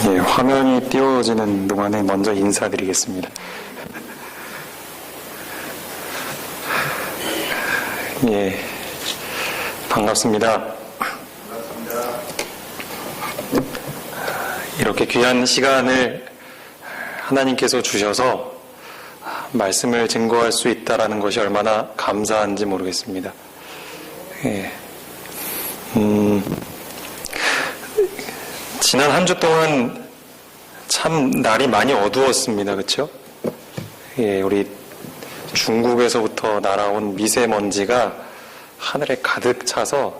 예, 화면이 띄워지는 동안에 먼저 인사드리겠습니다. 예, 반갑습니다. 이렇게 귀한 시간을 하나님께서 주셔서 말씀을 증거할 수 있다라는 것이 얼마나 감사한지 모르겠습니다. 예. 지난 한 주 동안 참 날이 많이 어두웠습니다. 그렇죠? 예, 우리 중국에서부터 날아온 미세먼지가 하늘에 가득 차서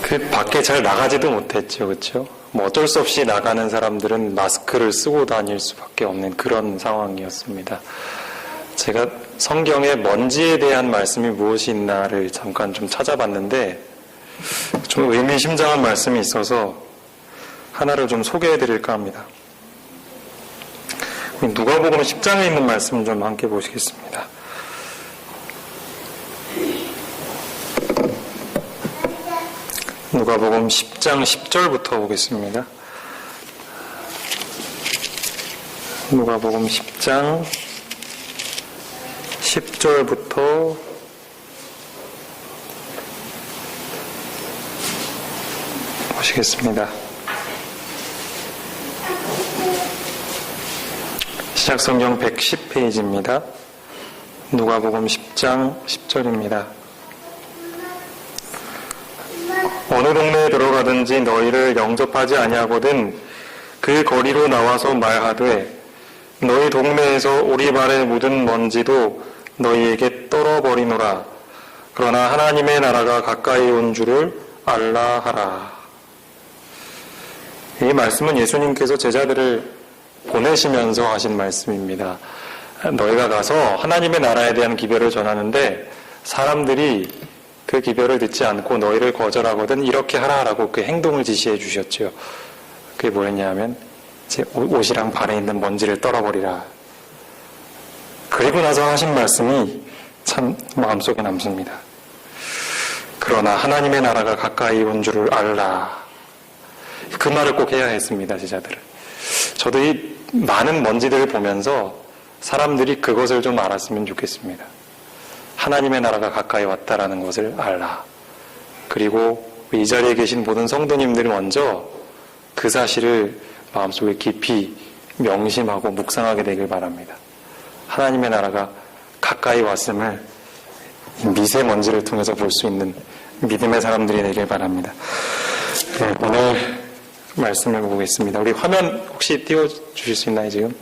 그 밖에 잘 나가지도 못했죠. 그렇죠? 뭐 어쩔 수 없이 나가는 사람들은 마스크를 쓰고 다닐 수밖에 없는 그런 상황이었습니다. 제가 성경에 먼지에 대한 말씀이 무엇이 있나를 잠깐 좀 찾아봤는데 좀 의미심장한 말씀이 있어서 하나를 좀 소개해 드릴까 합니다. 누가복음 10장에 있는 말씀 좀 함께 보시겠습니다. 누가복음 10장 10절부터 보겠습니다. 누가복음 10장 10절부터 보시겠습니다. 시작성경 110페이지입니다. 누가복음 10장 10절입니다. 어느 동네에 들어가든지 너희를 영접하지 아니하거든 그 거리로 나와서 말하되 너희 동네에서 오리발에 묻은 먼지도 너희에게 떨어버리노라. 그러나 하나님의 나라가 가까이 온 줄을 알라 하라. 이 말씀은 예수님께서 제자들을 보내시면서 하신 말씀입니다. 너희가 가서 하나님의 나라에 대한 기별을 전하는데 사람들이 그 기별을 듣지 않고 너희를 거절하거든 이렇게 하라라고 그 행동을 지시해 주셨죠. 그게 뭐였냐면 제 옷이랑 발에 있는 먼지를 떨어버리라. 그리고 나서 하신 말씀이 참 마음속에 남습니다. 그러나 하나님의 나라가 가까이 온 줄을 알라. 그 말을 꼭 해야 했습니다. 제자들은. 저도 이 많은 먼지들을 보면서 사람들이 그것을 좀 알았으면 좋겠습니다. 하나님의 나라가 가까이 왔다라는 것을 알라. 그리고 이 자리에 계신 모든 성도님들이 먼저 그 사실을 마음속에 깊이 명심하고 묵상하게 되길 바랍니다. 하나님의 나라가 가까이 왔음을 미세먼지를 통해서 볼 수 있는 믿음의 사람들이 되길 바랍니다. 네, 오늘 말씀을 보겠습니다. 우리 화면 혹시 띄워주실 수 있나요, 지금?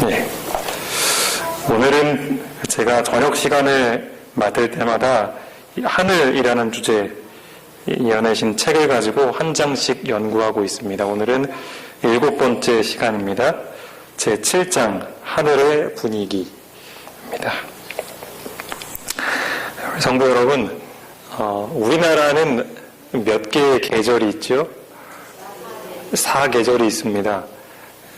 네. 오늘은 제가 저녁 시간을 맡을 때마다 하늘이라는 주제 이어내신 책을 가지고 한 장씩 연구하고 있습니다. 오늘은 7번째 시간입니다. 제 7장 하늘의 분위기입니다. 성도 여러분, 우리나라는 몇 개의 계절이 있죠? 4계절이 있습니다.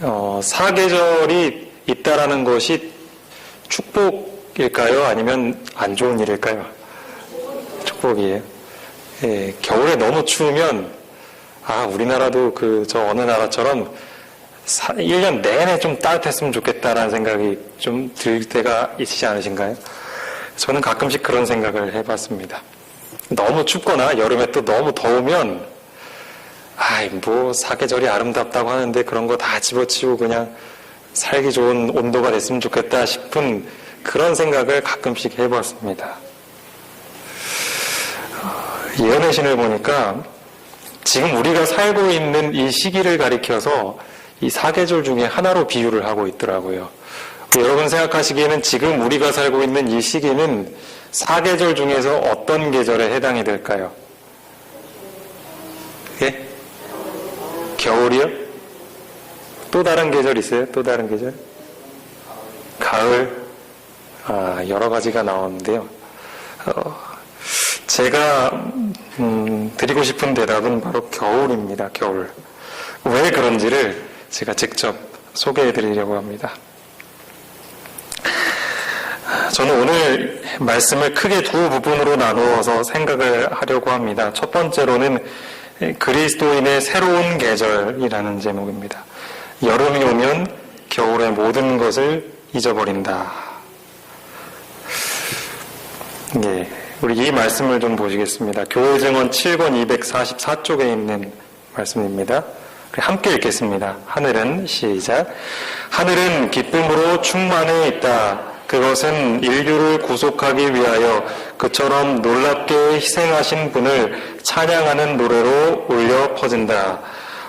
4계절이 있다라는 것이 축복일까요? 아니면 안 좋은 일일까요? 축복이에요. 예, 겨울에 너무 추우면 우리나라도 저 어느 나라처럼 1년 내내 좀 따뜻했으면 좋겠다라는 생각이 좀 들 때가 있으시 않으신가요? 저는 가끔씩 그런 생각을 해봤습니다. 너무 춥거나 여름에 또 너무 더우면 사계절이 아름답다고 하는데 그런 거 다 집어치우고 그냥 살기 좋은 온도가 됐으면 좋겠다 싶은 그런 생각을 가끔씩 해봤습니다. 예언의 신을 보니까 지금 우리가 살고 있는 이 시기를 가리켜서 이 사계절 중에 하나로 비유를 하고 있더라고요. 여러분 생각하시기에는 지금 우리가 살고 있는 이 시기는 사계절 중에서 어떤 계절에 해당이 될까요? 예? 겨울이요? 또 다른 계절 있어요? 또 다른 계절? 가을? 여러 가지가 나오는데요. 제가 드리고 싶은 대답은 바로 겨울입니다. 겨울. 왜 그런지를 제가 직접 소개해 드리려고 합니다. 저는 오늘 말씀을 크게 두 부분으로 나누어서 생각을 하려고 합니다. 첫 번째로는 그리스도인의 새로운 계절이라는 제목입니다. 여름이 오면 겨울의 모든 것을 잊어버린다. 예, 우리 이 말씀을 좀 보시겠습니다. 교회증언 7권 244쪽에 있는 말씀입니다. 함께 읽겠습니다. 하늘은 시작. 하늘은 기쁨으로 충만해 있다. 그것은 인류를 구속하기 위하여 그처럼 놀랍게 희생하신 분을 찬양하는 노래로 울려 퍼진다.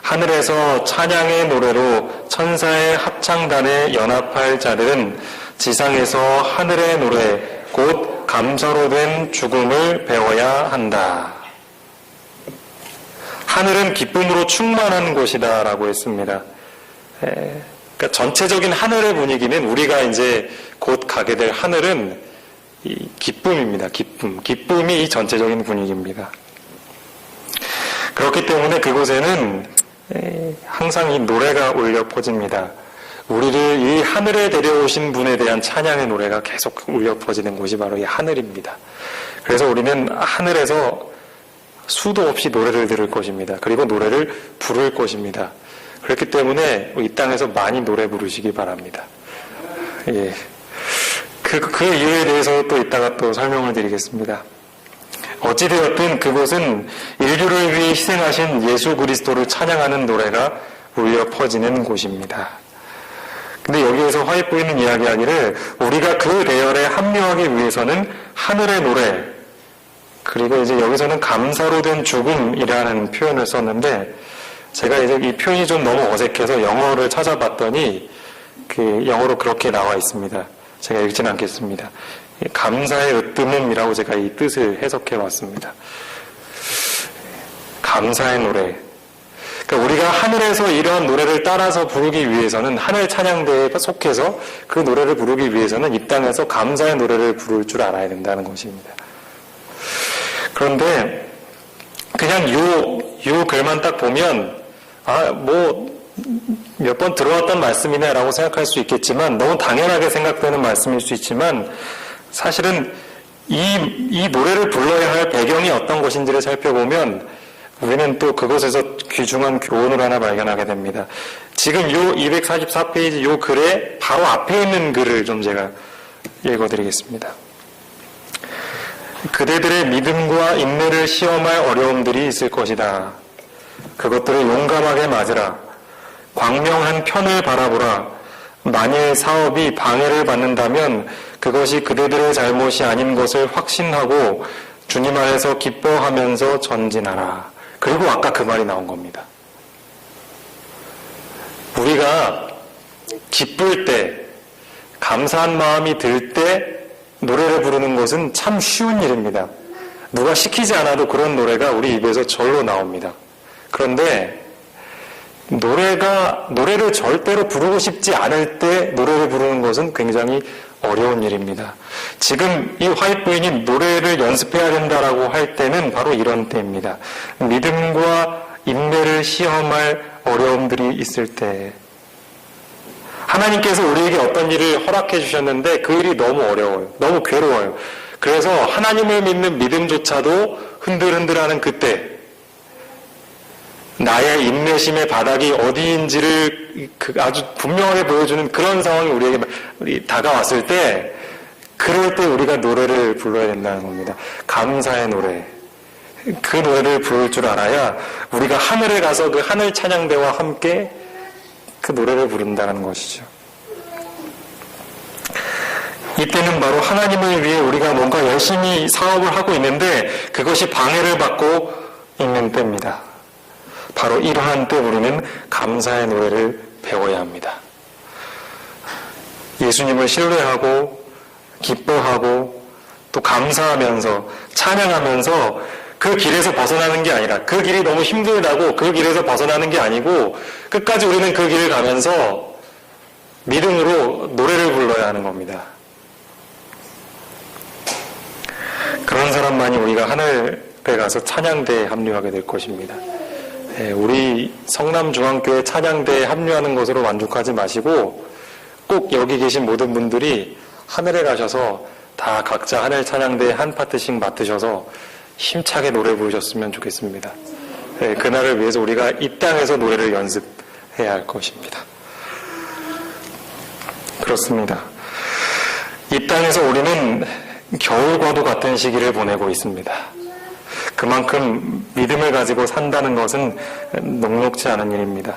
하늘에서 찬양의 노래로 천사의 합창단에 연합할 자들은 지상에서 하늘의 노래 곧 감사로 된 죽음을 배워야 한다. 하늘은 기쁨으로 충만한 곳이다 라고 했습니다. 그러니까 전체적인 하늘의 분위기는 우리가 이제 곧 가게 될 하늘은 이 기쁨입니다. 기쁨이 이 전체적인 분위기입니다. 그렇기 때문에 그곳에는 항상 이 노래가 울려 퍼집니다. 우리를 이 하늘에 데려오신 분에 대한 찬양의 노래가 계속 울려 퍼지는 곳이 바로 이 하늘입니다. 그래서 우리는 하늘에서 수도 없이 노래를 들을 것입니다. 그리고 노래를 부를 것입니다. 그렇기 때문에 이 땅에서 많이 노래 부르시기 바랍니다. 예. 그 이유에 대해서 또 이따가 또 설명을 드리겠습니다. 어찌되었든 그곳은 인류를 위해 희생하신 예수 그리스도를 찬양하는 노래가 울려 퍼지는 곳입니다. 근데 여기에서 화이트보이는 이야기하기를 우리가 그 대열에 합류하기 위해서는 하늘의 노래, 그리고 이제 여기서는 감사로 된 죽음이라는 표현을 썼는데 제가 이제 이 표현이 좀 너무 어색해서 영어를 찾아봤더니 그 영어로 그렇게 나와 있습니다. 제가 읽지는 않겠습니다. 감사의 으뜸음이라고 제가 이 뜻을 해석해 왔습니다. 감사의 노래. 그러니까 우리가 하늘에서 이러한 노래를 따라서 부르기 위해서는 하늘 찬양대에 속해서 그 노래를 부르기 위해서는 이 땅에서 감사의 노래를 부를 줄 알아야 된다는 것입니다. 그런데 그냥 요 글만 딱 보면 몇 번 들어왔던 말씀이네 라고 생각할 수 있겠지만 너무 당연하게 생각되는 말씀일 수 있지만 사실은 이 노래를 불러야 할 배경이 어떤 것인지를 살펴보면 우리는 또 그것에서 귀중한 교훈을 하나 발견하게 됩니다. 지금 요 244페이지 요 글에 바로 앞에 있는 글을 좀 제가 읽어드리겠습니다. 그대들의 믿음과 인내를 시험할 어려움들이 있을 것이다. 그것들을 용감하게 맞으라. 광명한 편을 바라보라. 만일 사업이 방해를 받는다면 그것이 그대들의 잘못이 아닌 것을 확신하고 주님 안에서 기뻐하면서 전진하라. 그리고 아까 그 말이 나온 겁니다. 우리가 기쁠 때, 감사한 마음이 들 때 노래를 부르는 것은 참 쉬운 일입니다. 누가 시키지 않아도 그런 노래가 우리 입에서 절로 나옵니다. 그런데 노래를 절대로 부르고 싶지 않을 때 노래를 부르는 것은 굉장히 어려운 일입니다. 지금 이 화이트 부인이 노래를 연습해야 된다라고 할 때는 바로 이런 때입니다. 믿음과 인내를 시험할 어려움들이 있을 때 하나님께서 우리에게 어떤 일을 허락해 주셨는데 그 일이 너무 어려워요. 너무 괴로워요. 그래서 하나님을 믿는 믿음조차도 흔들흔들하는 그때 나의 인내심의 바닥이 어디인지를 아주 분명하게 보여주는 그런 상황이 우리에게 다가왔을 때 그럴 때 우리가 노래를 불러야 된다는 겁니다. 감사의 노래. 그 노래를 부를 줄 알아야 우리가 하늘에 가서 그 하늘 찬양대와 함께 그 노래를 부른다는 것이죠. 이때는 바로 하나님을 위해 우리가 뭔가 열심히 사업을 하고 있는데 그것이 방해를 받고 있는 때입니다. 바로 이러한 때 우리는 감사의 노래를 배워야 합니다. 예수님을 신뢰하고 기뻐하고 또 감사하면서 찬양하면서 그 길에서 벗어나는 게 아니라, 그 길이 너무 힘들다고 그 길에서 벗어나는 게 아니고 끝까지 우리는 그 길을 가면서 믿음으로 노래를 불러야 하는 겁니다. 그런 사람만이 우리가 하늘에 가서 찬양대에 합류하게 될 것입니다. 우리 성남중앙교회 찬양대에 합류하는 것으로 만족하지 마시고 꼭 여기 계신 모든 분들이 하늘에 가셔서 다 각자 하늘 찬양대에 한 파트씩 맡으셔서 힘차게 노래 부르셨으면 좋겠습니다. 그날을 위해서 우리가 이 땅에서 노래를 연습해야 할 것입니다. 그렇습니다. 이 땅에서 우리는 겨울과도 같은 시기를 보내고 있습니다. 그만큼 믿음을 가지고 산다는 것은 녹록지 않은 일입니다.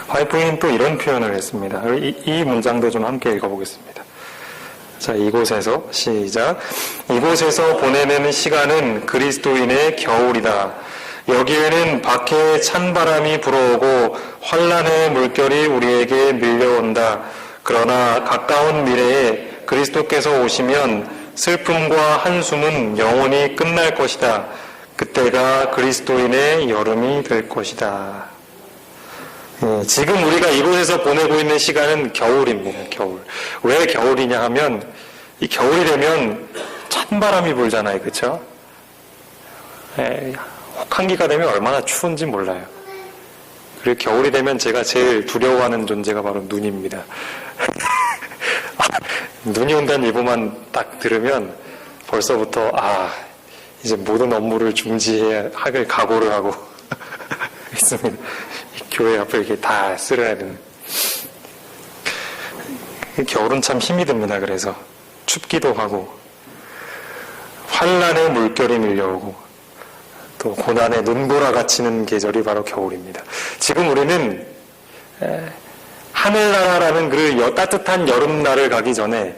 화이프는 또 이런 표현을 했습니다. 이 문장도 좀 함께 읽어보겠습니다. 자, 이곳에서 시작. 이곳에서 보내는 시간은 그리스도인의 겨울이다. 여기에는 밖에 찬바람이 불어오고 환란의 물결이 우리에게 밀려온다. 그러나 가까운 미래에 그리스도께서 오시면 슬픔과 한숨은 영원히 끝날 것이다. 그때가 그리스도인의 여름이 될 것이다. 지금 우리가 이곳에서 보내고 있는 시간은 겨울입니다. 겨울. 왜 겨울이냐 하면 이 겨울이 되면 찬바람이 불잖아요. 그렇죠? 혹한기가 되면 얼마나 추운지 몰라요. 그리고 겨울이 되면 제가 제일 두려워하는 존재가 바로 눈입니다. 눈이 온다는 예보만 딱 들으면 벌써부터 이제 모든 업무를 중지해야 할 각오를 하고 있습니다. 교회 앞을 이렇게 다 쓸어야 되는. 겨울은 참 힘이 듭니다. 그래서 춥기도 하고 환란의 물결이 밀려오고 또 고난의 눈보라 갇히는 계절이 바로 겨울입니다. 지금 우리는 하늘나라라는 그 따뜻한 여름날을 가기 전에,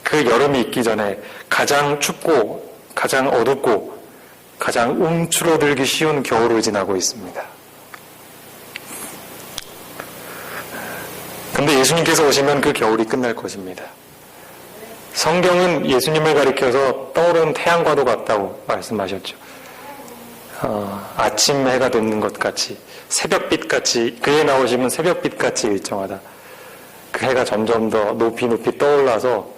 그 여름이 있기 전에 가장 춥고 가장 어둡고 가장 움츠러들기 쉬운 겨울을 지나고 있습니다. 근데 예수님께서 오시면 그 겨울이 끝날 것입니다. 성경은 예수님을 가리켜서 떠오르는 태양과도 같다고 말씀하셨죠. 아침 해가 돋는 것 같이, 새벽빛같이, 그에 나오시면 새벽빛같이 일정하다. 그 해가 점점 더 높이 높이 떠올라서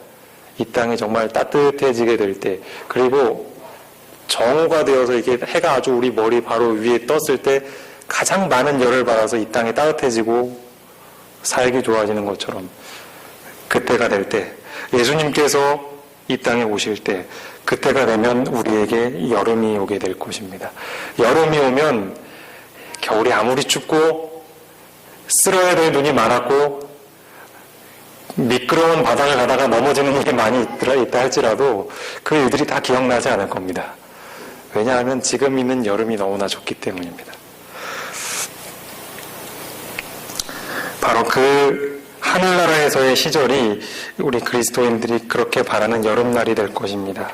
이 땅이 정말 따뜻해지게 될 때, 그리고 정오가 되어서 이게 해가 아주 우리 머리 바로 위에 떴을 때 가장 많은 열을 받아서 이 땅이 따뜻해지고 살기 좋아지는 것처럼, 그때가 될 때, 예수님께서 이 땅에 오실 때, 그때가 되면 우리에게 여름이 오게 될 것입니다. 여름이 오면 겨울이 아무리 춥고 쓸어야 될 눈이 많았고 미끄러운 바닥을 가다가 넘어지는 일이 많이 있다 할지라도 그 일들이 다 기억나지 않을 겁니다. 왜냐하면 지금 있는 여름이 너무나 좋기 때문입니다. 바로 그 하늘나라에서의 시절이 우리 그리스도인들이 그렇게 바라는 여름날이 될 것입니다.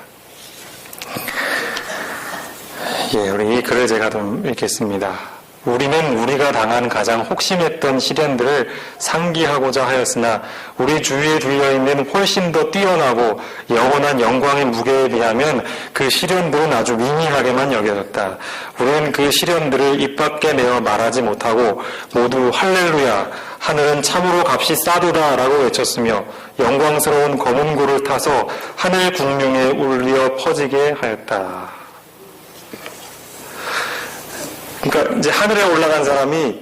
우리 이 글을 제가 좀 읽겠습니다. 우리는 우리가 당한 가장 혹심했던 시련들을 상기하고자 하였으나 우리 주위에 둘려있는 훨씬 더 뛰어나고 영원한 영광의 무게에 비하면 그 시련들은 아주 미미하게만 여겨졌다. 우리는 그 시련들을 입 밖에 내어 말하지 못하고 모두 할렐루야, 하늘은 참으로 값이 싸도다 라고 외쳤으며 영광스러운 검은 고를 타서 하늘 궁룡에 울려 퍼지게 하였다. 그러니까 이제 하늘에 올라간 사람이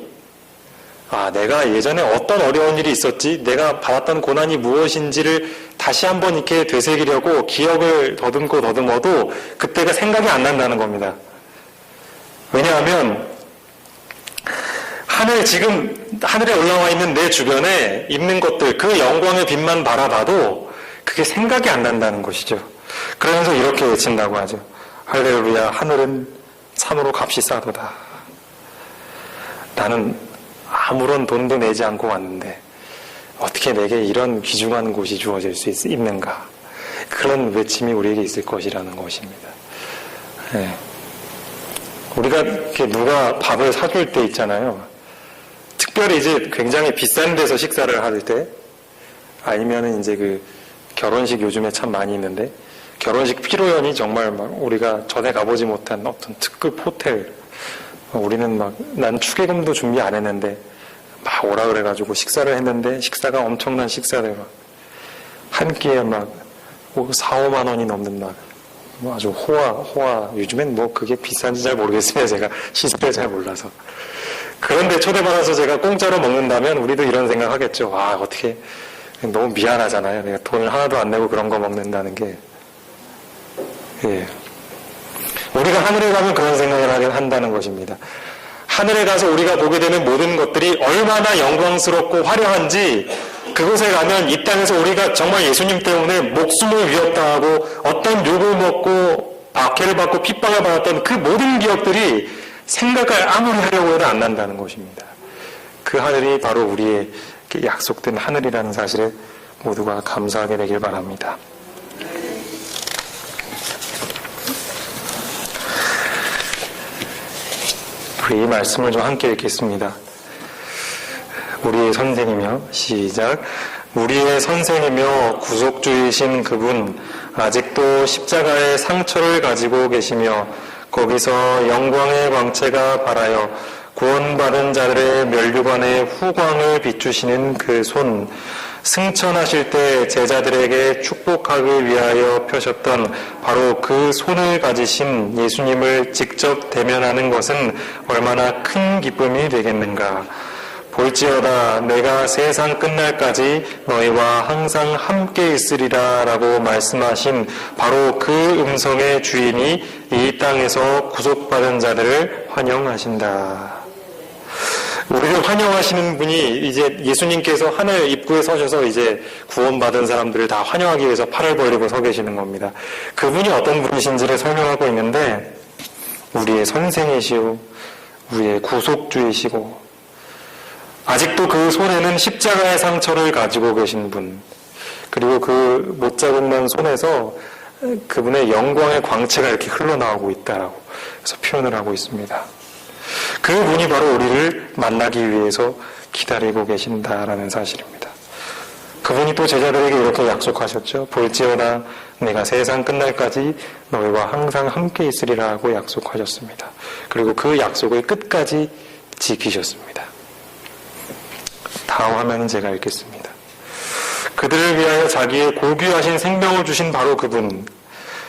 내가 예전에 어떤 어려운 일이 있었지, 내가 받았던 고난이 무엇인지를 다시 한번 이렇게 되새기려고 기억을 더듬어도 그때가 생각이 안 난다는 겁니다. 왜냐하면 지금 하늘에 올라와 있는 내 주변에 있는 것들, 그 영광의 빛만 바라봐도 그게 생각이 안 난다는 것이죠. 그러면서 이렇게 외친다고 하죠. 할렐루야, 하늘은 참으로 값이 싸도다. 나는 아무런 돈도 내지 않고 왔는데 어떻게 내게 이런 귀중한 곳이 주어질 수 있는가? 그런 외침이 우리에게 있을 것이라는 것입니다. 네. 우리가 이렇게 누가 밥을 사줄 때 있잖아요. 특별히 이제 굉장히 비싼 데서 식사를 할 때, 아니면은 이제 그 결혼식 요즘에 참 많이 있는데, 결혼식 피로연이 정말 막 우리가 전에 가보지 못한 어떤 특급 호텔, 우리는 막 난 축의금도 준비 안 했는데 막 오라 그래가지고 식사를 했는데 식사가 엄청난 식사들 막 한 끼에 막 4, 5만 원이 넘는 막 아주 호화 요즘엔 뭐 그게 비싼지 잘 모르겠습니다. 제가 시세를 잘 몰라서. 그런데 초대받아서 제가 공짜로 먹는다면 우리도 이런 생각 하겠죠. 와, 어떻게 너무 미안하잖아요. 내가 돈을 하나도 안 내고 그런 거 먹는다는 게. 예. 우리가 하늘에 가면 그런 생각을 한다는 것입니다. 하늘에 가서 우리가 보게 되는 모든 것들이 얼마나 영광스럽고 화려한지, 그곳에 가면 이 땅에서 우리가 정말 예수님 때문에 목숨을 위협당하고 어떤 욕을 먹고 박해를 받고 핍박을 받았던 그 모든 기억들이 생각을 아무리 하려고 해도 안 난다는 것입니다. 그 하늘이 바로 우리의 약속된 하늘이라는 사실에 모두가 감사하게 되길 바랍니다. 우리 이 말씀을 좀 함께 읽겠습니다. 우리의 선생이며, 시작. 우리의 선생이며 구속주이신 그분, 아직도 십자가의 상처를 가지고 계시며 거기서 영광의 광채가 발하여 구원받은 자들의 면류관의 후광을 비추시는 그 손, 승천하실 때 제자들에게 축복하기 위하여 펴셨던 바로 그 손을 가지신 예수님을 직접 대면하는 것은 얼마나 큰 기쁨이 되겠는가. 볼지어다 내가 세상 끝날까지 너희와 항상 함께 있으리라 라고 말씀하신 바로 그 음성의 주인이 이 땅에서 구속받은 자들을 환영하신다. 우리를 환영하시는 분이 이제 예수님께서 하늘 입구에 서셔서 이제 구원받은 사람들을 다 환영하기 위해서 팔을 벌리고 서 계시는 겁니다. 그분이 어떤 분이신지를 설명하고 있는데, 우리의 선생이시오, 우리의 구속주이시고, 아직도 그 손에는 십자가의 상처를 가지고 계신 분, 그리고 그 못자국난 손에서 그분의 영광의 광채가 이렇게 흘러나오고 있다라고 그래서 표현을 하고 있습니다. 그분이 바로 우리를 만나기 위해서 기다리고 계신다라는 사실입니다. 그분이 또 제자들에게 이렇게 약속하셨죠. 볼지어다 내가 세상 끝날까지 너희와 항상 함께 있으리라 하고 약속하셨습니다. 그리고 그 약속을 끝까지 지키셨습니다. 다음 화면은 제가 읽겠습니다. 그들을 위하여 자기의 고귀하신 생명을 주신 바로 그분,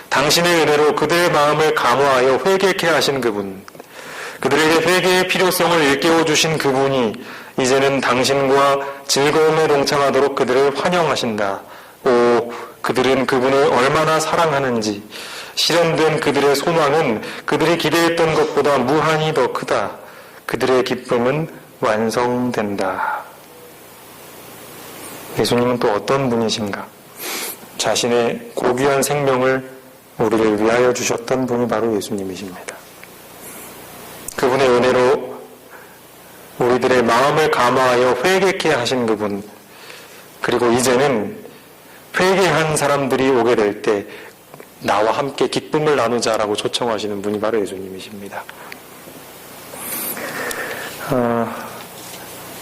당신의 은혜로 그들의 마음을 감화하여 회개케 하신 그분, 그들에게 회개의 필요성을 일깨워 주신 그분이 이제는 당신과 즐거움에 동참하도록 그들을 환영하신다. 오, 그들은 그분을 얼마나 사랑하는지, 실현된 그들의 소망은 그들이 기대했던 것보다 무한히 더 크다. 그들의 기쁨은 완성된다. 예수님은 또 어떤 분이신가? 자신의 고귀한 생명을 우리를 위하여 주셨던 분이 바로 예수님이십니다. 그분의 은혜로 우리들의 마음을 감화하여 회개케 하신 그분, 그리고 이제는 회개한 사람들이 오게 될 때 나와 함께 기쁨을 나누자라고 초청하시는 분이 바로 예수님이십니다.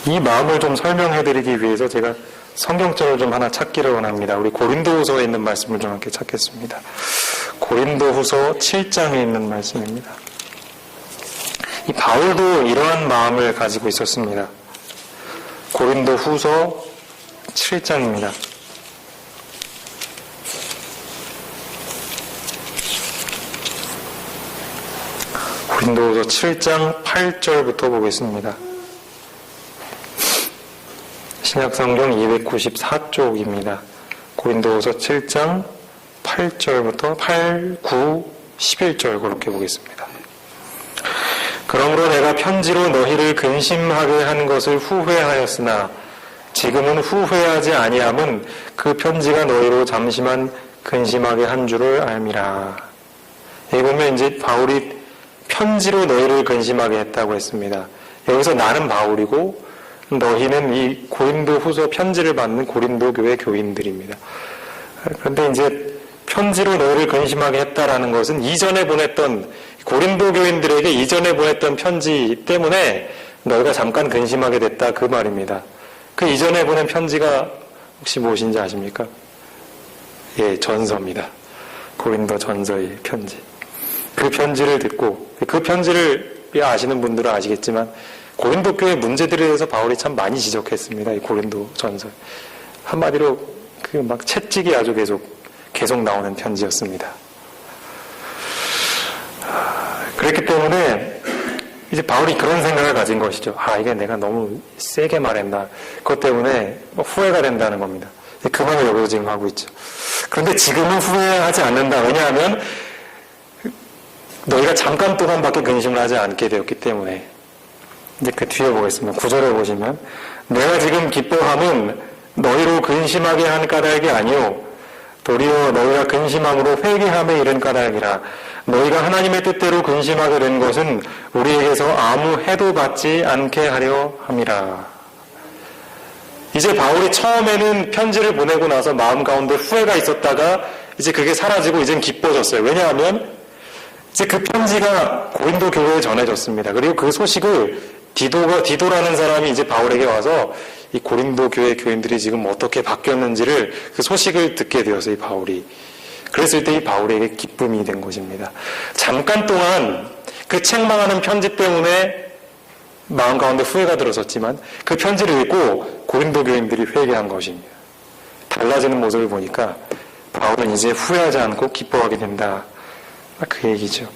이 마음을 좀 설명해드리기 위해서 제가 성경절을 좀 하나 찾기를 원합니다. 우리 고린도후서에 있는 말씀을 좀 함께 찾겠습니다. 고린도후서 7장에 있는 말씀입니다. 이 바울도 이러한 마음을 가지고 있었습니다. 고린도후서 7장입니다. 고린도후서 7장 8절부터 보겠습니다. 신약성경 294쪽입니다. 고린도후서 7장 8절부터 8, 9, 11절 그렇게 보겠습니다. 그러므로 내가 편지로 너희를 근심하게 한 것을 후회하였으나 지금은 후회하지 아니함은 그 편지가 너희로 잠시만 근심하게 한 줄을 알미라. 여기 보면 이제 바울이 편지로 너희를 근심하게 했다고 했습니다. 여기서 나는 바울이고 너희는 이 고린도 후서 편지를 받는 고린도 교회 교인들입니다. 그런데 이제 편지로 너희를 근심하게 했다라는 것은 이전에 보냈던 고린도 교인들에게 이전에 보냈던 편지 때문에 너희가 잠깐 근심하게 됐다 그 말입니다. 그 이전에 보낸 편지가 혹시 무엇인지 아십니까? 예, 전서입니다. 고린도 전서의 편지. 그 편지를 듣고 그 편지를 아시는 분들은 아시겠지만 고린도 교회 문제들에 대해서 바울이 참 많이 지적했습니다. 이 고린도 전서. 한마디로 그 막 채찍이 아주 계속 나오는 편지였습니다. 그렇기 때문에 이제 바울이 그런 생각을 가진 것이죠. 이게 내가 너무 세게 말했나. 그것 때문에 후회가 된다는 겁니다. 그 말을 여기서 지금 하고 있죠. 그런데 지금은 후회하지 않는다. 왜냐하면 너희가 잠깐 동안밖에 근심을 하지 않게 되었기 때문에. 이제 그 뒤에 보겠습니다. 9절에 보시면 내가 지금 기뻐함은 너희로 근심하게 한 까닭이 아니오 도리어 너희가 근심함으로 회개함에 이른 까닭이라. 너희가 하나님의 뜻대로 근심하게 된 것은 우리에게서 아무 해도 받지 않게 하려 함이라. 이제 바울이 처음에는 편지를 보내고 나서 마음 가운데 후회가 있었다가 이제 그게 사라지고 이젠 기뻐졌어요. 왜냐하면 이제 그 편지가 고린도 교회에 전해졌습니다. 그리고 그 소식을 디도라는 사람이 이제 바울에게 와서 이 고린도 교회 교인들이 지금 어떻게 바뀌었는지를 그 소식을 듣게 되었어요, 이 바울이. 그랬을 때 이 바울에게 기쁨이 된 것입니다. 잠깐 동안 그 책망하는 편지 때문에 마음 가운데 후회가 들었었지만 그 편지를 읽고 고린도 교인들이 회개한 것입니다. 달라지는 모습을 보니까 바울은 이제 후회하지 않고 기뻐하게 된다. 그 얘기죠.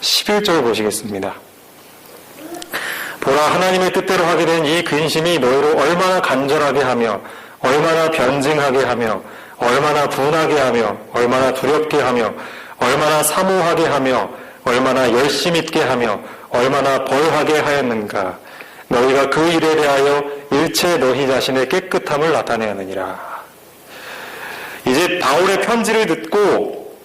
11절 보시겠습니다. 보라, 하나님의 뜻대로 하게 된 이 근심이 너희로 얼마나 간절하게 하며 얼마나 변증하게 하며 얼마나 분하게 하며 얼마나 두렵게 하며 얼마나 사모하게 하며 얼마나 열심 있게 하며 얼마나 벌하게 하였는가. 너희가 그 일에 대하여 일체 너희 자신의 깨끗함을 나타내야 하느니라. 이제 바울의 편지를 듣고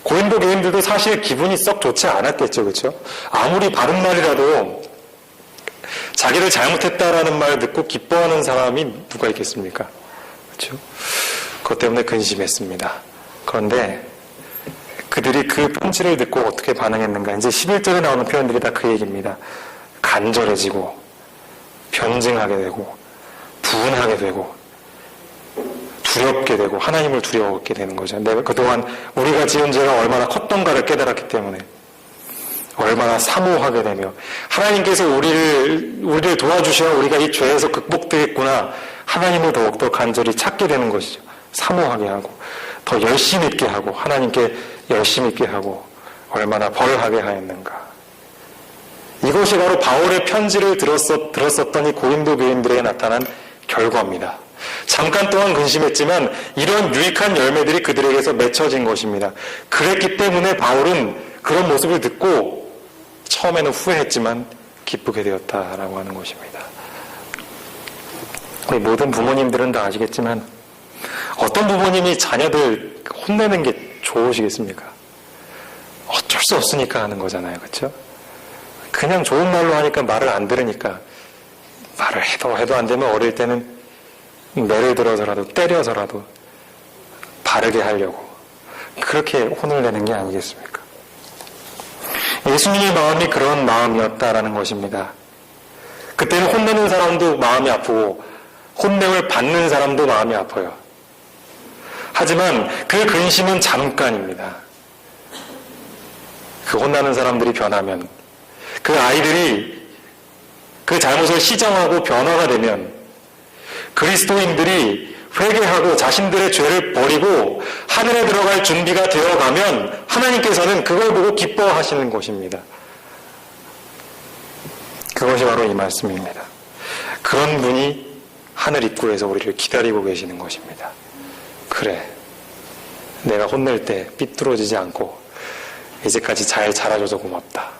고린도 교인들도 사실 기분이 썩 좋지 않았겠죠. 그렇죠? 아무리 바른 말이라도 자기를 잘못했다라는 말을 듣고 기뻐하는 사람이 누가 있겠습니까? 그렇죠? 그것 때문에 근심했습니다. 그런데 그들이 그 편지를 듣고 어떻게 반응했는가? 이제 11절에 나오는 표현들이 다 그 얘기입니다. 간절해지고 변증하게 되고 분하게 되고 두렵게 되고 하나님을 두려워하게 되는 거죠. 내가 그동안 우리가 지은 죄가 얼마나 컸던가를 깨달았기 때문에 얼마나 사모하게 되며 하나님께서 우리를 도와주셔야 우리가 이 죄에서 극복되겠구나. 하나님을 더욱더 간절히 찾게 되는 것이죠. 사모하게 하고 더 열심히 있게 하고 하나님께 열심히 있게 하고 얼마나 벌하게 하였는가. 이것이 바로 바울의 편지를 들었었던 이 고린도 교인들에게 나타난 결과입니다. 잠깐 동안 근심했지만 이런 유익한 열매들이 그들에게서 맺혀진 것입니다. 그랬기 때문에 바울은 그런 모습을 듣고 처음에는 후회했지만 기쁘게 되었다라고 하는 것입니다. 우리 모든 부모님들은 다 아시겠지만 어떤 부모님이 자녀들 혼내는 게 좋으시겠습니까? 어쩔 수 없으니까 하는 거잖아요. 그렇죠? 그냥 좋은 말로 하니까 말을 안 들으니까 말을 해도 안 되면 어릴 때는 매를 들어서라도 때려서라도 바르게 하려고 그렇게 혼을 내는 게 아니겠습니까? 예수님의 마음이 그런 마음이었다라는 것입니다. 그때는 혼내는 사람도 마음이 아프고 혼냄을 받는 사람도 마음이 아파요. 하지만 그 근심은 잠깐입니다. 그 혼나는 사람들이 변하면 그 아이들이 그 잘못을 시정하고 변화가 되면 그리스도인들이 회개하고 자신들의 죄를 버리고 하늘에 들어갈 준비가 되어가면 하나님께서는 그걸 보고 기뻐하시는 것입니다. 그것이 바로 이 말씀입니다. 그런 분이 하늘 입구에서 우리를 기다리고 계시는 것입니다. 그래, 내가 혼낼 때 삐뚤어지지 않고 이제까지 잘 자라줘서 고맙다.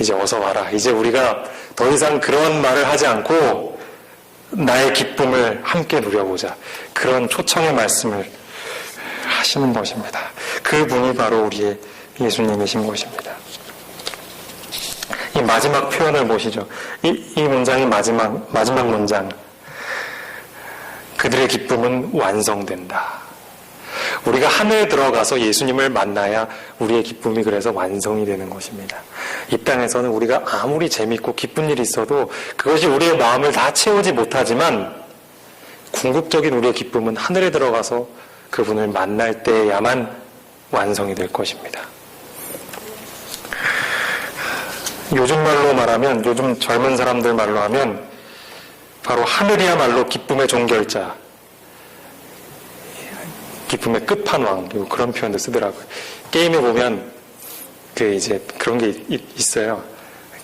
이제 어서 와라. 이제 우리가 더 이상 그런 말을 하지 않고 나의 기쁨을 함께 누려보자. 그런 초청의 말씀을 하시는 것입니다. 그 분이 바로 우리의 예수님이신 것입니다. 이 마지막 표현을 보시죠. 이 문장이 마지막 문장. 그들의 기쁨은 완성된다. 우리가 하늘에 들어가서 예수님을 만나야 우리의 기쁨이 그래서 완성이 되는 것입니다. 이 땅에서는 우리가 아무리 재밌고 기쁜 일이 있어도 그것이 우리의 마음을 다 채우지 못하지만 궁극적인 우리의 기쁨은 하늘에 들어가서 그분을 만날 때야만 완성이 될 것입니다. 요즘 말로 말하면, 요즘 젊은 사람들 말로 하면 바로 하늘이야말로 기쁨의 종결자, 기쁨의 끝판왕, 그런 표현도 쓰더라고요. 게임에 보면 그런 게 있어요.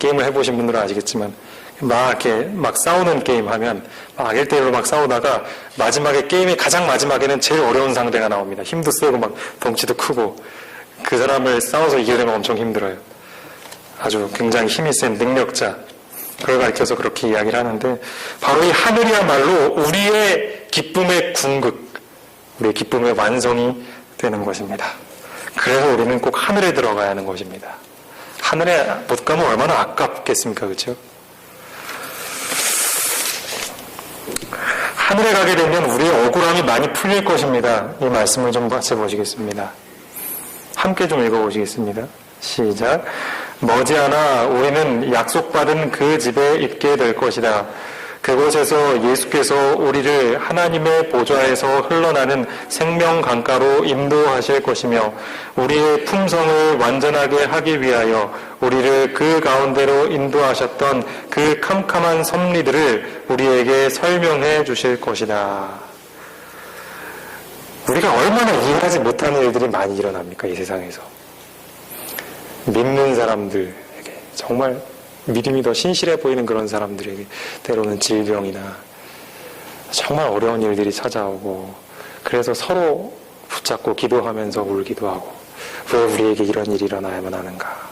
게임을 해보신 분들은 아시겠지만 막 싸우는 게임 하면 막 1대1로 막 싸우다가 마지막에 게임의 가장 마지막에는 제일 어려운 상대가 나옵니다. 힘도 세고 막 덩치도 크고 그 사람을 싸워서 이기려면 엄청 힘들어요. 아주 굉장히 힘이 센 능력자, 그걸 가리켜서 그렇게 이야기를 하는데 바로 이 하늘이야말로 우리의 기쁨의 궁극, 우리의 기쁨의 완성이 되는 것입니다. 그래서 우리는 꼭 하늘에 들어가야 하는 것입니다. 하늘에 못 가면 얼마나 아깝겠습니까? 그렇죠? 하늘에 가게 되면 우리의 억울함이 많이 풀릴 것입니다. 이 말씀을 좀 같이 보시겠습니다. 함께 좀 읽어보시겠습니다. 시작. 머지않아 우리는 약속받은 그 집에 있게 될 것이다. 그곳에서 예수께서 우리를 하나님의 보좌에서 흘러나는 생명 강가로 인도하실 것이며 우리의 품성을 완전하게 하기 위하여 우리를 그 가운데로 인도하셨던 그 캄캄한 섭리들을 우리에게 설명해 주실 것이다. 우리가 얼마나 이해하지 못하는 일들이 많이 일어납니까? 이 세상에서. 믿는 사람들에게 정말 믿음이 더 신실해 보이는 그런 사람들에게 때로는 질병이나 정말 어려운 일들이 찾아오고 그래서 서로 붙잡고 기도하면서 울기도 하고 왜 우리에게 이런 일이 일어나야만 하는가.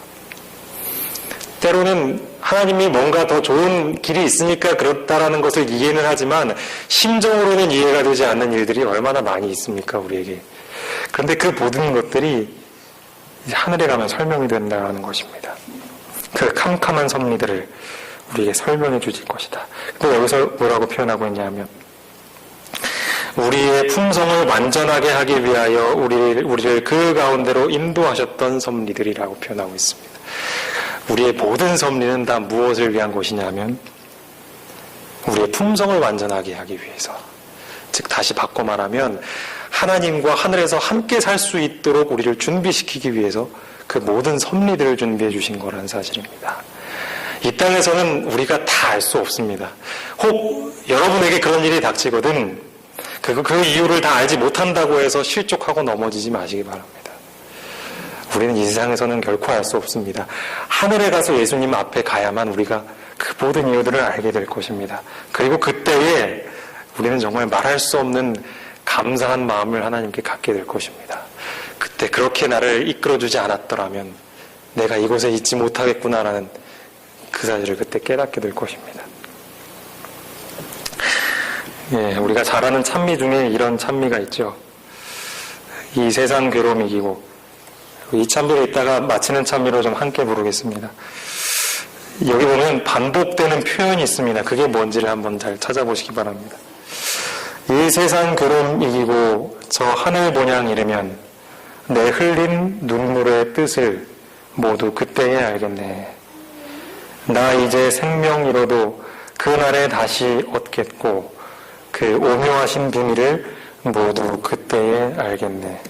때로는 하나님이 뭔가 더 좋은 길이 있으니까 그렇다라는 것을 이해는 하지만 심정으로는 이해가 되지 않는 일들이 얼마나 많이 있습니까 우리에게. 그런데 그 모든 것들이 이제 하늘에 가면 설명이 된다는 것입니다. 그 캄캄한 섭리들을 우리에게 설명해 주실 것이다. 근데 여기서 뭐라고 표현하고 있냐면 우리의 품성을 완전하게 하기 위하여 우리를 그 가운데로 인도하셨던 섭리들이라고 표현하고 있습니다. 우리의 모든 섭리는 다 무엇을 위한 것이냐면 우리의 품성을 완전하게 하기 위해서, 즉 다시 바꿔 말하면 하나님과 하늘에서 함께 살 수 있도록 우리를 준비시키기 위해서 그 모든 섭리들을 준비해 주신 거라는 사실입니다. 이 땅에서는 우리가 다 알 수 없습니다. 혹 여러분에게 그런 일이 닥치거든 그 이유를 다 알지 못한다고 해서 실족하고 넘어지지 마시기 바랍니다. 우리는 이 세상에서는 결코 알 수 없습니다. 하늘에 가서 예수님 앞에 가야만 우리가 그 모든 이유들을 알게 될 것입니다. 그리고 그때에 우리는 정말 말할 수 없는 감사한 마음을 하나님께 갖게 될 것입니다. 그때 그렇게 나를 이끌어주지 않았더라면 내가 이곳에 있지 못하겠구나라는 그 사실을 그때 깨닫게 될 것입니다. 예, 우리가 잘 아는 찬미 중에 이런 찬미가 있죠. 이 세상 괴로움 이기고, 이 찬미를 이따가 마치는 찬미로 좀 함께 부르겠습니다. 여기 보면 반복되는 표현이 있습니다. 그게 뭔지를 한번 잘 찾아보시기 바랍니다. 이 세상 괴로움 이기고 저 하늘 본향 이르면 내 흘린 눈물의 뜻을 모두 그때에 알겠네. 나 이제 생명 잃어도 그날에 다시 얻겠고 그 오묘하신 비밀을 모두 그때에 알겠네.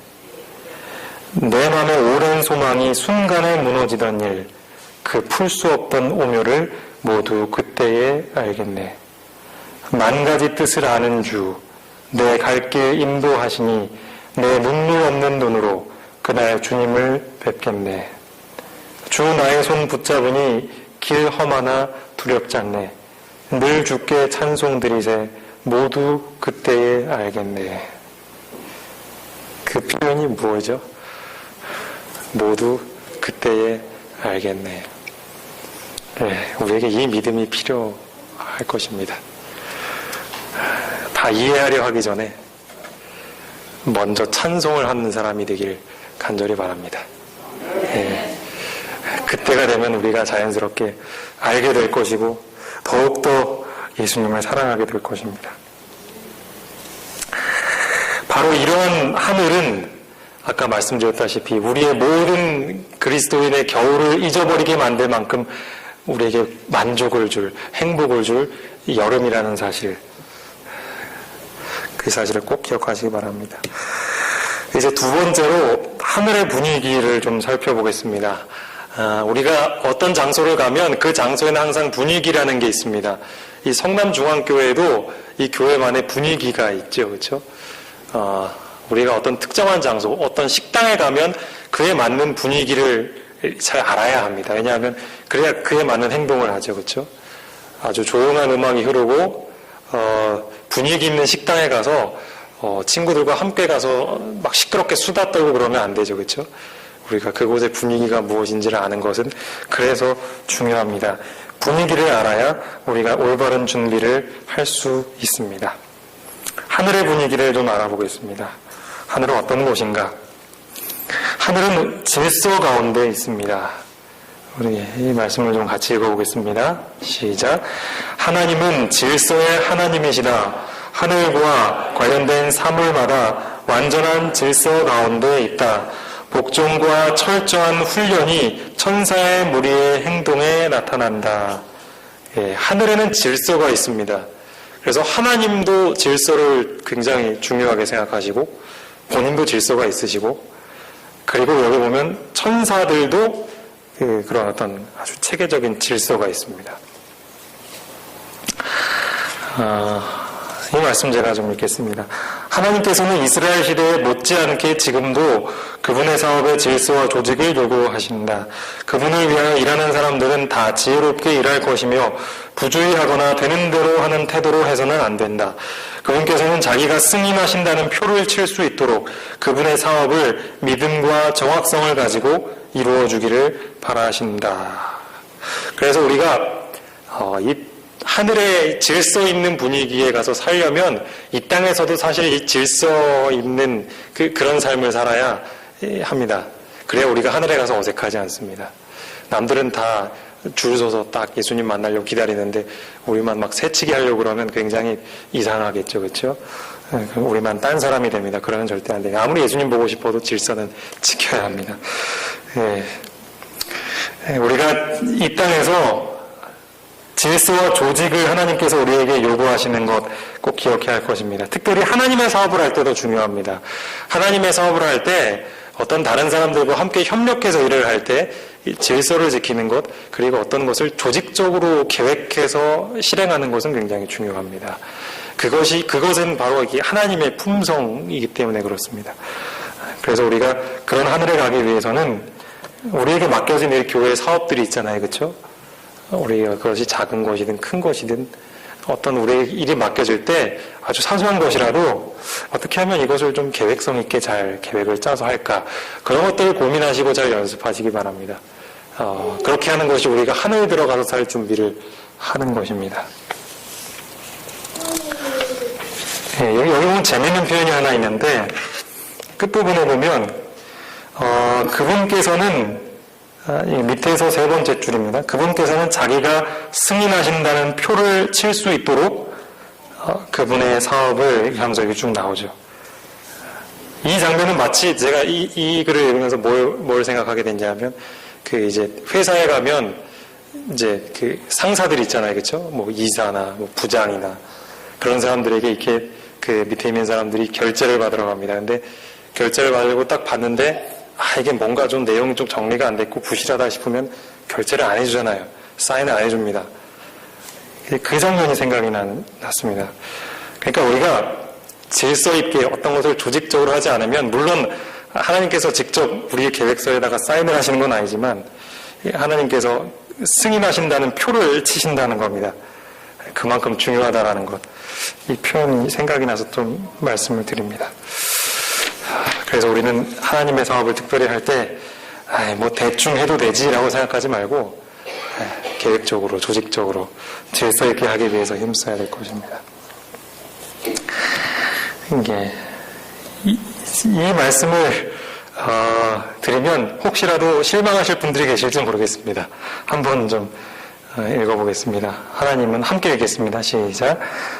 내 맘의 오랜 소망이 순간에 무너지던 일, 그 풀 수 없던 오묘를 모두 그때에 알겠네. 만 가지 뜻을 아는 주, 내 갈 길 인도하시니 내 눈물 없는 눈으로 그날 주님을 뵙겠네. 주 나의 손 붙잡으니 길 험하나 두렵지 않네. 늘 주께 찬송 드리세 모두 그때에 알겠네. 그 표현이 뭐죠? 모두 그때에 알겠네. 네, 우리에게 이 믿음이 필요할 것입니다. 다 이해하려 하기 전에 먼저 찬송을 하는 사람이 되길 간절히 바랍니다. 네, 그때가 되면 우리가 자연스럽게 알게 될 것이고 더욱더 예수님을 사랑하게 될 것입니다. 바로 이러한 하늘은 아까 말씀드렸다시피 우리의 모든 그리스도인의 겨울을 잊어버리게 만들 만큼 우리에게 만족을 줄, 행복을 줄 여름이라는 사실, 그 사실을 꼭 기억하시기 바랍니다. 이제 두 번째로 하늘의 분위기를 좀 살펴보겠습니다. 우리가 어떤 장소를 가면 그 장소에는 항상 분위기라는 게 있습니다. 이 성남중앙교회도 이 교회만의 분위기가 있죠, 그렇죠? 우리가 어떤 특정한 장소, 어떤 식당에 가면 그에 맞는 분위기를 잘 알아야 합니다. 왜냐하면 그래야 그에 맞는 행동을 하죠, 그렇죠? 아주 조용한 음악이 흐르고 분위기 있는 식당에 가서 친구들과 함께 가서 막 시끄럽게 수다 떨고 그러면 안 되죠, 그렇죠? 우리가 그곳의 분위기가 무엇인지를 아는 것은 그래서 중요합니다. 분위기를 알아야 우리가 올바른 준비를 할 수 있습니다. 하늘의 분위기를 좀 알아보겠습니다. 하늘은 어떤 곳인가? 하늘은 질서 가운데 있습니다. 우리 이 말씀을 좀 같이 읽어보겠습니다. 시작. 하나님은 질서의 하나님이시다. 하늘과 관련된 사물마다 완전한 질서 가운데 있다. 복종과 철저한 훈련이 천사의 무리의 행동에 나타난다. 하늘에는 질서가 있습니다. 그래서 하나님도 질서를 굉장히 중요하게 생각하시고 본인도 질서가 있으시고 그리고 여기 보면 천사들도 그런 어떤 아주 체계적인 질서가 있습니다. 이 말씀 제가 좀 읽겠습니다. 하나님께서는 이스라엘 시대에 못지않게 지금도 그분의 사업의 질서와 조직을 요구하신다. 그분을 위하여 일하는 사람들은 다 지혜롭게 일할 것이며 부주의하거나 되는 대로 하는 태도로 해서는 안 된다. 그분께서는 자기가 승인하신다는 표를 칠 수 있도록 그분의 사업을 믿음과 정확성을 가지고 이루어 주기를 바라신다. 그래서 우리가 이 하늘의 질서 있는 분위기에 가서 살려면 이 땅에서도 사실 이 질서 있는 그런 삶을 살아야 합니다. 그래야 우리가 하늘에 가서 어색하지 않습니다. 남들은 다 줄 서서 딱 예수님 만나려고 기다리는데 우리만 막 새치기 하려고 그러면 굉장히 이상하겠죠, 그렇죠? 우리만 딴 사람이 됩니다. 그러면 절대 안 돼요. 아무리 예수님 보고 싶어도 질서는 지켜야 합니다. 우리가 이 땅에서 질서와 조직을 하나님께서 우리에게 요구하시는 것 꼭 기억해야 할 것입니다. 특별히 하나님의 사업을 할 때도 중요합니다. 하나님의 사업을 할 때 어떤 다른 사람들과 함께 협력해서 일을 할 때 질서를 지키는 것 그리고 어떤 것을 조직적으로 계획해서 실행하는 것은 굉장히 중요합니다. 그것은 바로 이게 하나님의 품성이기 때문에 그렇습니다. 그래서 우리가 그런 하늘에 가기 위해서는 우리에게 맡겨진 이 교회 사업들이 있잖아요, 그렇죠? 우리가 그것이 작은 것이든 큰 것이든 어떤 우리의 일이 맡겨질 때 아주 사소한 것이라도 어떻게 하면 이것을 좀 계획성 있게 잘 계획을 짜서 할까 그런 것들을 고민하시고 잘 연습하시기 바랍니다. 그렇게 하는 것이 우리가 하늘에 들어가서 살 준비를 하는 것입니다. 여기 보면 재미있는 표현이 하나 있는데 끝부분에 보면 그분께서는 밑에서 세 번째 줄입니다. 그분께서는 자기가 승인하신다는 표를 칠 수 있도록 그분의 사업을 하면서 여기 쭉 나오죠. 이 장면은 마치 제가 이 글을 읽으면서 뭘 생각하게 된지 하면 이제 회사에 가면 이제 상사들 있잖아요, 그렇죠? 뭐 이사나 뭐 부장이나 그런 사람들에게 이렇게 밑에 있는 사람들이 결제를 받으러 갑니다. 근데 결제를 받으려고 딱 봤는데 이게 뭔가 좀 내용이 좀 정리가 안 됐고 부실하다 싶으면 결제를 안 해주잖아요. 사인을 안 해줍니다. 그 장면이 생각이 났습니다. 그러니까 우리가 질서 있게 어떤 것을 조직적으로 하지 않으면 물론 하나님께서 직접 우리의 계획서에다가 사인을 하시는 건 아니지만 하나님께서 승인하신다는 표를 치신다는 겁니다. 그만큼 중요하다라는 것. 이 표현이 생각이 나서 좀 말씀을 드립니다. 그래서 우리는 하나님의 사업을 특별히 할 때 뭐 대충 해도 되지라고 생각하지 말고 계획적으로 조직적으로 질서 있게 하기 위해서 힘써야 될 것입니다. 이게 이 말씀을 드리면 혹시라도 실망하실 분들이 계실지 모르겠습니다. 한번 좀 읽어보겠습니다. 하나님은 함께 읽겠습니다. 시작.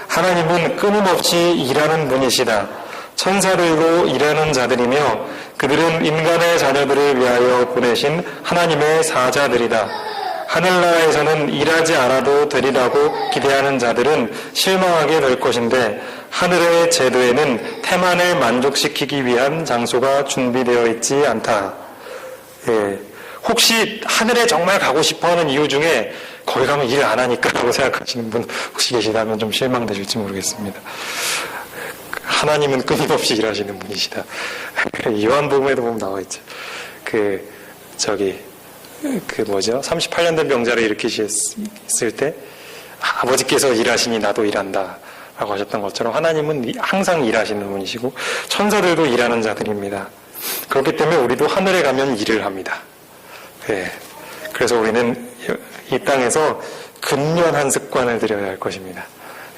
하나님은 끊임없이 일하는 분이시다. 천사들도 일하는 자들이며 그들은 인간의 자녀들을 위하여 보내신 하나님의 사자들이다. 하늘나라에서는 일하지 않아도 되리라고 기대하는 자들은 실망하게 될 것인데 하늘의 제도에는 태만을 만족시키기 위한 장소가 준비되어 있지 않다. 예. 혹시 하늘에 정말 가고 싶어하는 이유 중에 거기 가면 일 안 하니까라고 생각하시는 분 혹시 계시다면 좀 실망되실지 모르겠습니다. 하나님은 끊임없이 일하시는 분이시다. 요한복음에도 보면 나와 있죠. 38년 된 병자를 일으키셨을 때 아버지께서 일하시니 나도 일한다 라고 하셨던 것처럼 하나님은 항상 일하시는 분이시고 천사들도 일하는 자들입니다. 그렇기 때문에 우리도 하늘에 가면 일을 합니다. 네. 그래서 우리는 이 땅에서 근면한 습관을 들여야 할 것입니다.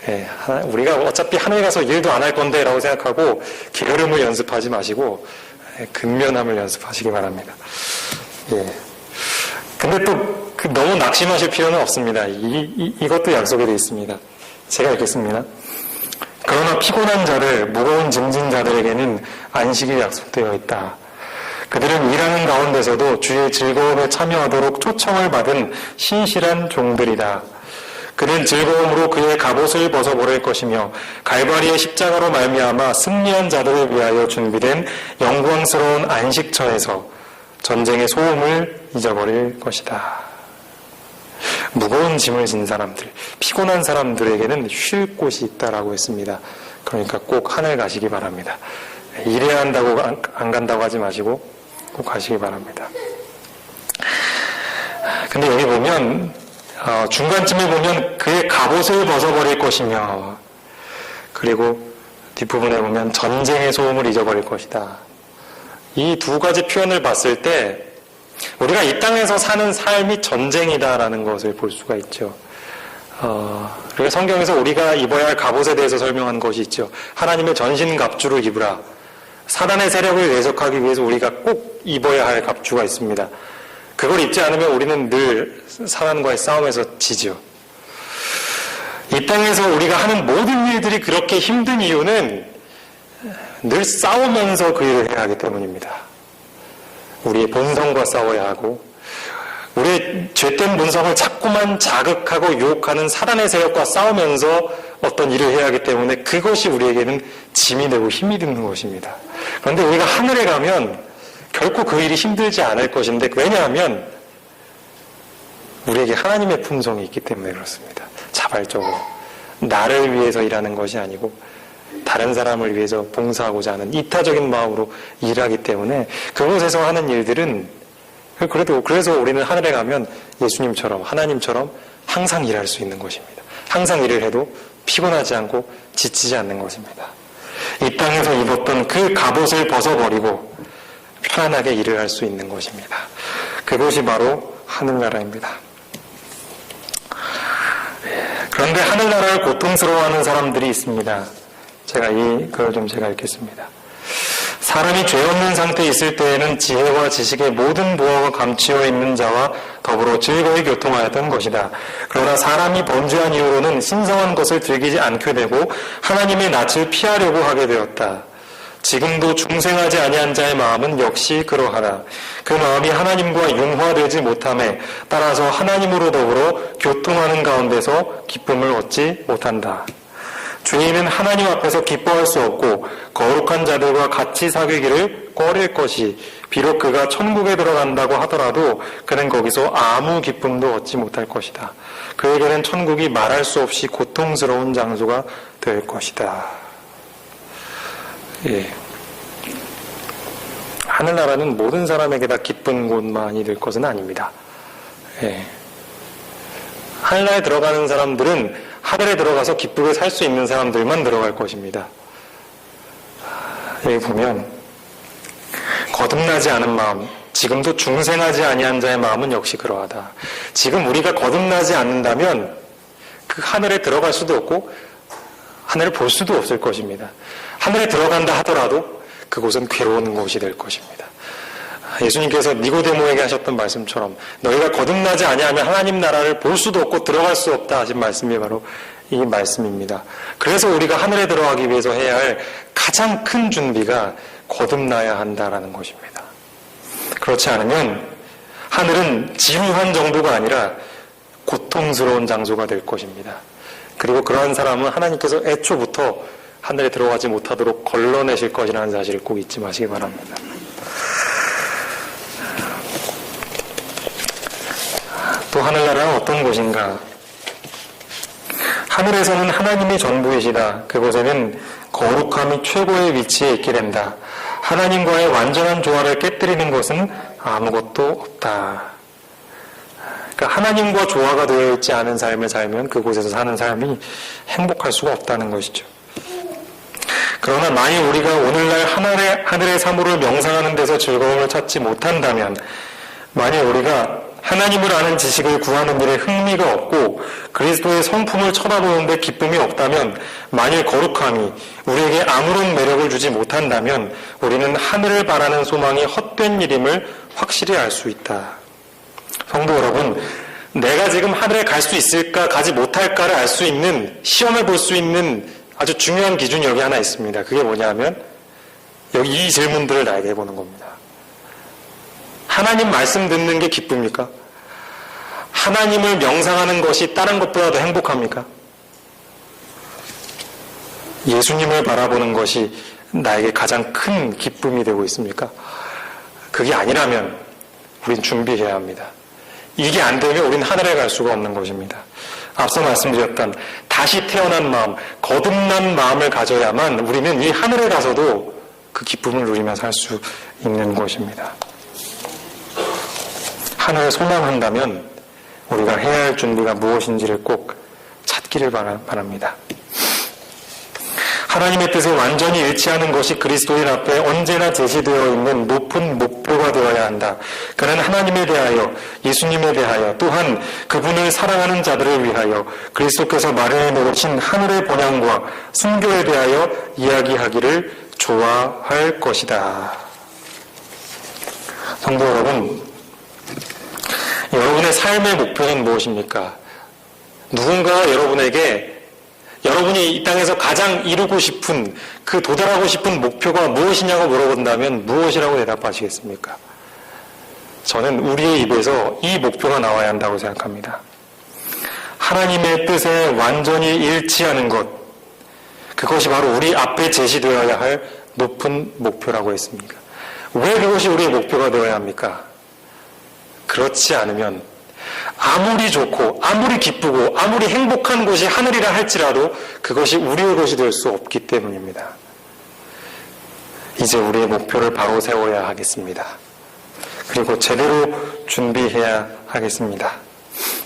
네. 우리가 어차피 하늘에 가서 일도 안 할 건데 라고 생각하고 게으름을 연습하지 마시고 근면함을 연습하시기 바랍니다. 예. 근데 또 너무 낙심하실 필요는 없습니다. 이것도 약속이 되어 있습니다. 제가 읽겠습니다. 그러나 피곤한 자들, 무거운 짐진 자들에게는 안식이 약속되어 있다. 그들은 일하는 가운데서도 주의 즐거움에 참여하도록 초청을 받은 신실한 종들이다. 그는 즐거움으로 그의 갑옷을 벗어버릴 것이며 갈바리의 십자가로 말미암아 승리한 자들을 위하여 준비된 영광스러운 안식처에서 전쟁의 소음을 잊어버릴 것이다. 무거운 짐을 진 사람들, 피곤한 사람들에게는 쉴 곳이 있다라고 했습니다. 그러니까 꼭 하늘 가시기 바랍니다. 일해야 한다고 안 간다고 하지 마시고 꼭 가시기 바랍니다. 근데 여기 보면 중간쯤에 보면 그의 갑옷을 벗어버릴 것이며 그리고 뒷부분에 보면 전쟁의 소음을 잊어버릴 것이다. 이 두 가지 표현을 봤을 때 우리가 이 땅에서 사는 삶이 전쟁이다라는 것을 볼 수가 있죠. 그리고 성경에서 우리가 입어야 할 갑옷에 대해서 설명한 것이 있죠. 하나님의 전신갑주를 입으라. 사단의 세력을 내적하기 위해서 우리가 꼭 입어야 할 갑주가 있습니다. 그걸 입지 않으면 우리는 늘 사단과의 싸움에서 지죠. 이 땅에서 우리가 하는 모든 일들이 그렇게 힘든 이유는 늘 싸우면서 그 일을 해야 하기 때문입니다. 우리의 본성과 싸워야 하고 우리의 죄된 본성을 자꾸만 자극하고 유혹하는 사단의 세력과 싸우면서 어떤 일을 해야 하기 때문에 그것이 우리에게는 짐이 되고 힘이 드는 것입니다. 그런데 우리가 하늘에 가면 결코 그 일이 힘들지 않을 것인데 왜냐하면 우리에게 하나님의 품성이 있기 때문에 그렇습니다. 자발적으로 나를 위해서 일하는 것이 아니고 다른 사람을 위해서 봉사하고자 하는 이타적인 마음으로 일하기 때문에 그곳에서 하는 일들은 그래서 우리는 하늘에 가면 예수님처럼 하나님처럼 항상 일할 수 있는 것입니다. 항상 일을 해도 피곤하지 않고 지치지 않는 것입니다. 이 땅에서 입었던 그 갑옷을 벗어버리고 편안하게 일을 할 수 있는 것입니다. 그것이 바로 하늘나라입니다. 그런데 하늘나라를 고통스러워하는 사람들이 있습니다. 제가 제가 읽겠습니다. 사람이 죄 없는 상태에 있을 때에는 지혜와 지식의 모든 보화가 감추어 있는 자와 더불어 즐거이 교통하였던 것이다. 그러나 사람이 범죄한 이후로는 신성한 것을 즐기지 않게 되고 하나님의 낯을 피하려고 하게 되었다. 지금도 중생하지 아니한 자의 마음은 역시 그러하다. 그 마음이 하나님과 융화되지 못하매 따라서 하나님으로 더불어 교통하는 가운데서 기쁨을 얻지 못한다. 죄인은 하나님 앞에서 기뻐할 수 없고 거룩한 자들과 같이 사귀기를 꺼릴 것이 비록 그가 천국에 들어간다고 하더라도 그는 거기서 아무 기쁨도 얻지 못할 것이다. 그에게는 천국이 말할 수 없이 고통스러운 장소가 될 것이다. 예. 하늘나라는 모든 사람에게 다 기쁜 곳만이 될 것은 아닙니다. 예. 하늘나라에 들어가는 사람들은 하늘에 들어가서 기쁘게 살 수 있는 사람들만 들어갈 것입니다. 여기 보면 거듭나지 않은 마음, 지금도 중생하지 아니한 자의 마음은 역시 그러하다. 지금 우리가 거듭나지 않는다면 그 하늘에 들어갈 수도 없고 하늘을 볼 수도 없을 것입니다. 하늘에 들어간다 하더라도 그곳은 괴로운 곳이 될 것입니다. 예수님께서 니고데모에게 하셨던 말씀처럼 너희가 거듭나지 아니하면 하나님 나라를 볼 수도 없고 들어갈 수 없다 하신 말씀이 바로 이 말씀입니다. 그래서 우리가 하늘에 들어가기 위해서 해야 할 가장 큰 준비가 거듭나야 한다라는 것입니다. 그렇지 않으면 하늘은 지루한 정도가 아니라 고통스러운 장소가 될 것입니다. 그리고 그러한 사람은 하나님께서 애초부터 하늘에 들어가지 못하도록 걸러내실 것이라는 사실을 꼭 잊지 마시기 바랍니다. 또 하늘나라는 어떤 곳인가? 하늘에서는 하나님이 전부이시다. 그곳에는 거룩함이 최고의 위치에 있게 된다. 하나님과의 완전한 조화를 깨뜨리는 것은 아무것도 없다. 그러니까 하나님과 조화가 되어 있지 않은 삶을 살면 그곳에서 사는 삶이 행복할 수가 없다는 것이죠. 그러나 만일 우리가 오늘날 하늘의 사물을 명상하는 데서 즐거움을 찾지 못한다면, 만일 우리가 하나님을 아는 지식을 구하는 일에 흥미가 없고 그리스도의 성품을 쳐다보는데 기쁨이 없다면, 만일 거룩함이 우리에게 아무런 매력을 주지 못한다면 우리는 하늘을 바라는 소망이 헛된 일임을 확실히 알 수 있다. 성도 여러분, 내가 지금 하늘에 갈 수 있을까 가지 못할까를 알 수 있는, 시험해 볼 수 있는 아주 중요한 기준이 여기 하나 있습니다. 그게 뭐냐면 여기 이 질문들을 나에게 해보는 겁니다. 하나님 말씀 듣는 게 기쁩니까? 하나님을 명상하는 것이 다른 것보다 더 행복합니까? 예수님을 바라보는 것이 나에게 가장 큰 기쁨이 되고 있습니까? 그게 아니라면 우린 준비해야 합니다. 이게 안 되면 우린 하늘에 갈 수가 없는 것입니다. 앞서 말씀드렸던 다시 태어난 마음, 거듭난 마음을 가져야만 우리는 이 하늘에 가서도 그 기쁨을 누리며 살 수 있는 것입니다. 하늘을 소망한다면 우리가 해야 할 준비가 무엇인지를 꼭 찾기를 바랍니다. 하나님의 뜻에 완전히 일치하는 것이 그리스도인 앞에 언제나 제시되어 있는 높은 목표가 되어야 한다. 그는 하나님에 대하여, 예수님에 대하여, 또한 그분을 사랑하는 자들을 위하여 그리스도께서 마련해 놓으신 하늘의 본향과 순교에 대하여 이야기하기를 좋아할 것이다. 성도 여러분, 여러분의 삶의 목표는 무엇입니까? 누군가가 여러분에게 여러분이 이 땅에서 가장 이루고 싶은, 그 도달하고 싶은 목표가 무엇이냐고 물어본다면 무엇이라고 대답하시겠습니까? 저는 우리의 입에서 이 목표가 나와야 한다고 생각합니다. 하나님의 뜻에 완전히 일치하는 것, 그것이 바로 우리 앞에 제시되어야 할 높은 목표라고 했습니다. 왜 그것이 우리의 목표가 되어야 합니까? 그렇지 않으면 아무리 좋고 아무리 기쁘고 아무리 행복한 곳이 하늘이라 할지라도 그것이 우리의 것이 될 수 없기 때문입니다. 이제 우리의 목표를 바로 세워야 하겠습니다. 그리고 제대로 준비해야 하겠습니다.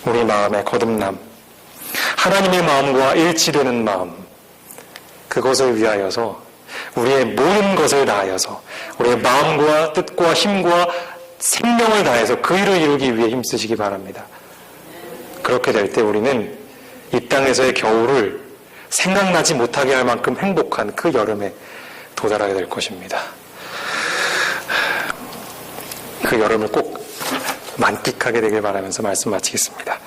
우리 마음의 거듭남, 하나님의 마음과 일치되는 마음, 그것을 위하여서 우리의 모든 것을 다하여서 우리의 마음과 뜻과 힘과 생명을 다해서 그 일을 이루기 위해 힘쓰시기 바랍니다. 그렇게 될 때 우리는 이 땅에서의 겨울을 생각나지 못하게 할 만큼 행복한 그 여름에 도달하게 될 것입니다. 그 여름을 꼭 만끽하게 되길 바라면서 말씀 마치겠습니다.